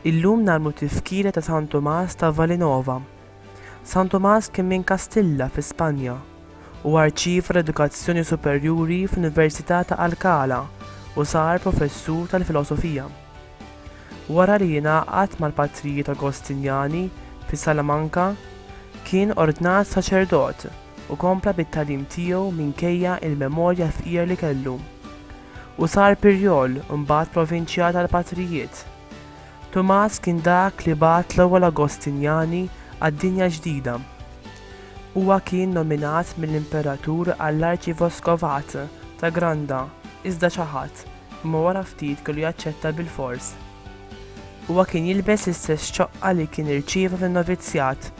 Illum narmu tifkira ta' San Tomás ta' Valinova. San Tomás kien minn Kastilla fi Spanja u arċieva l-edukazzjoni superjuri fl-Università ta' Alcalá u sar professur tal-filosofija. Wara li jingħaqad mal-Patrijiet Agostinjani fi Salamanca, kien ordnat saċerdot u kompla bit-tagħlim tiegħu minkejja il-memorja fqir li kellu. U sar Pirjol u mbagħad provinċjal tal-Patrijiet. Tomás kien dak li bagħat l-ewwel Agostinjani għad-dinja ġdida. Huwa kien nominat mill-Imperatur għall-Arċivescovat ta' Granda iżda ċaħat, imma wara ftit kellu jaċċetta bil-fors. Huwa kien jilbes l-istess ċoqqa li kien irċieva fin-novizzjat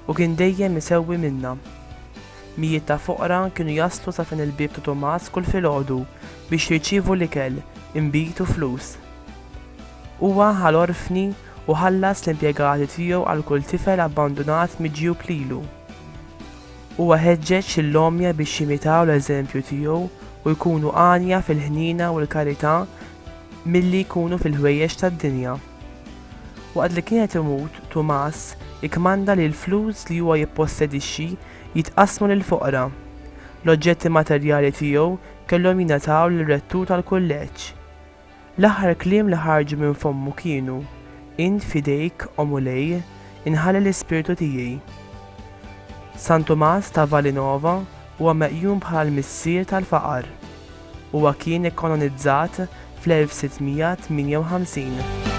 u kien dejjem isewwi minnha. Mijiet ta' foqra kienu jaslu sa fin il-bib ta' Tomás kull filgħodu biex jirċievu l-ikel, inbit u flus. Huwa ħal-orfni u ħallas l-impjegati tiegħu għal kull tifel abbandonat miġjub lilu. Huwa ħeġġeġ lill-omja biex jimitaw l-eżempju tiegħu u jkunu għanja fil-ħnina u l-karità milli jkunu fil-ħwejjeġ tad-dinja. Waqt li kienet imut, Tomás ikkmanda li l-flus li huwa jippossedixxi jitqasmu lill-foqra. L-oġġetti materjali tiegħu kellhom jingħataw lir-rettur tal-kulleġġ. L-aħħar kliem li ħarġu minn fommu kienu: "Int fidejk Omulej, inħalli l-ispirtu tiegħi." San Tomás ta' Valinova huwa meqjum bħal missier tal-faqar. Huwa kien ikkanonizzat fl-1658.